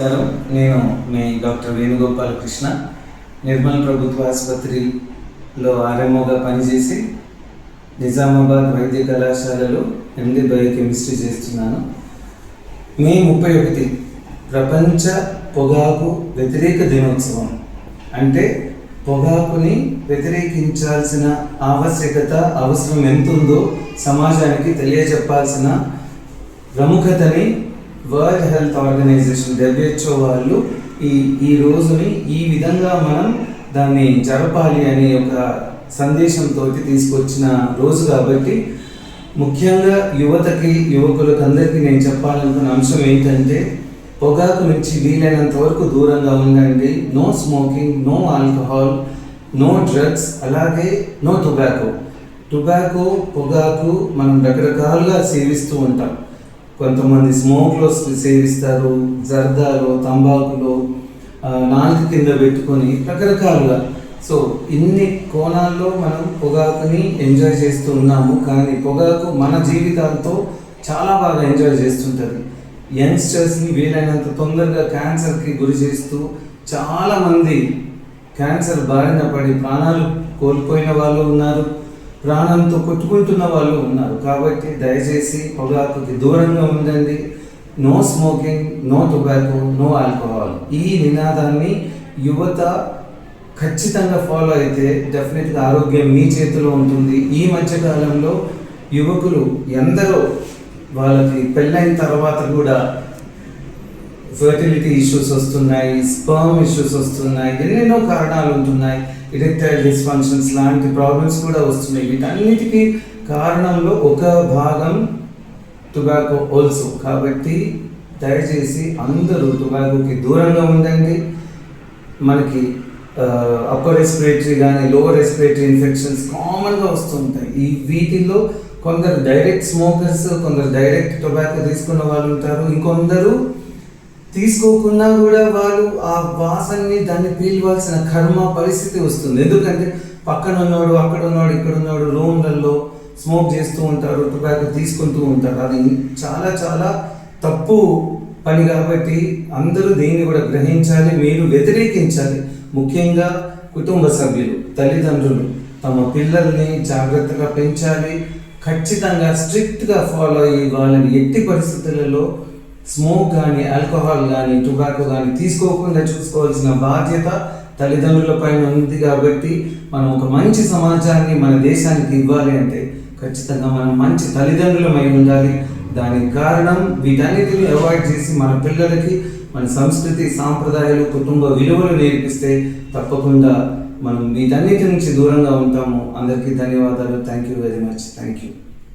నేను మీ డాక్టర్ వేణుగోపాలకృష్ణ నిర్మల్ ప్రభుత్వ ఆసుపత్రిలో ఆర్ఎంఓగా పనిచేసి నిజామాబాద్ వైద్య కళాశాలలో ఎండి బయోకెమిస్ట్రీ చేస్తున్నాను. మే 31 ప్రపంచ పొగాకు వ్యతిరేక దినోత్సవం. అంటే పొగాకుని వ్యతిరేకించాల్సిన అవసరం ఎంతుందో సమాజానికి తెలియజెప్పాల్సిన ప్రముఖతని వరల్డ్ హెల్త్ ఆర్గనైజేషన్ WHO వాళ్ళు ఈ రోజుని ఈ విధంగా మనం దాన్ని జరపాలి అనే ఒక సందేశంతో తీసుకొచ్చిన రోజు కాబట్టి ముఖ్యంగా యువకులకు అందరికీ నేను చెప్పాలనుకున్న అంశం ఏంటంటే పొగాకు నుంచి వీలైనంత వరకు దూరంగా ఉండండి. No smoking, no alcohol, no drugs, అలాగే నో టొబాకో. పొగాకు మనం రకరకాలుగా సేవిస్తూ ఉంటాం. కొంతమంది స్మోక్లో సేవిస్తారు, జర్దాలో, తంబాకులో, నాలుగు కింద పెట్టుకొని రకరకాలుగా. సో ఇన్ని కోణాల్లో మనం పొగాకుని ఎంజాయ్ చేస్తూ ఉన్నాము. కానీ పొగాకు మన జీవితాలతో చాలా బాగా ఎంజాయ్ చేస్తుంటుంది. యంగ్స్టర్స్ని వీలైనంత తొందరగా క్యాన్సర్కి గురి చేస్తూ చాలామంది క్యాన్సర్ బారిన పడి ప్రాణాలు కోల్పోయిన వాళ్ళు ఉన్నారు, ప్రాణంతో కొట్టుకుంటున్న వాళ్ళు ఉన్నారు. కాబట్టి దయచేసి పొగాకుకి దూరంగా ఉండండి. No smoking, no tobacco, no alcohol. ఈ నినాదాన్ని యువత ఖచ్చితంగా ఫాలో అయితే డెఫినెట్గా ఆరోగ్యం మీ చేతిలో ఉంటుంది. ఈ మధ్యకాలంలో యువకులు ఎందరో వాళ్ళకి పెళ్ళైన తర్వాత కూడా ఫర్టిలిటీ ఇష్యూస్ వస్తున్నాయి, స్పర్మ్ ఇష్యూస్ వస్తున్నాయి, ఎన్నెన్నో కారణాలు ఉంటున్నాయి. ఎరెక్టైల్ డిస్ఫంక్షన్స్ లాంటి ప్రాబ్లమ్స్ కూడా వస్తున్నాయి. వీటన్నిటికీ కారణంలో ఒక భాగం టొబాకో ఆల్సో. కాబట్టి దయచేసి అందరూ టొబాకోకి దూరంగా ఉండండి. మనకి అప్పర్ రెస్పిరేటరీ కానీ లోవర్ రెస్పిరేటరీ ఇన్ఫెక్షన్స్ కామన్గా వస్తుంటాయి. వీటిల్లో కొందరు డైరెక్ట్ స్మోకర్స్, కొందరు డైరెక్ట్ టొబాకో తీసుకున్న వాళ్ళు ఉంటారు. ఇంకొందరు తీసుకోకుండా కూడా వాళ్ళు ఆ వాసనని దాన్ని పీల్వాల్సిన కర్మ పరిస్థితి వస్తుంది. ఎందుకంటే పక్కన ఉన్నవాడు, అక్కడ ఉన్నాడు, ఇక్కడ ఉన్నాడు, రూమ్లలో స్మోక్ చేస్తూ ఉంటారు, టొబాకో తీసుకుంటూ ఉంటారు. అది చాలా చాలా తప్పు పని. కాబట్టి అందరూ దీన్ని కూడా గ్రహించాలి, మీరు వ్యతిరేకించాలి. ముఖ్యంగా కుటుంబ సభ్యులు, తల్లిదండ్రులు తమ పిల్లల్ని జాగ్రత్తగా పెంచాలి. ఖచ్చితంగా స్ట్రిక్ట్గా ఫాలో అయ్యి వాళ్ళని ఎట్టి పరిస్థితులలో స్మోక్ కానీ, ఆల్కహాల్ కానీ, టొబాకో కానీ తీసుకోకుండా చూసుకోవాల్సిన బాధ్యత తల్లిదండ్రుల పైన ఉంది. కాబట్టి మనం ఒక మంచి సమాజాన్ని మన దేశానికి ఇవ్వాలి అంటే ఖచ్చితంగా మనం మంచి తల్లిదండ్రులమై ఉండాలి. దానికి కారణం వీటన్నిటిని అవాయిడ్ చేసి మన పిల్లలకి మన సంస్కృతి, సాంప్రదాయాలు, కుటుంబ విలువలు నేర్పిస్తే తప్పకుండా మనం వీటన్నిటి నుంచి దూరంగా ఉంటాము. అందరికీ ధన్యవాదాలు. Thank you very much. Thank you.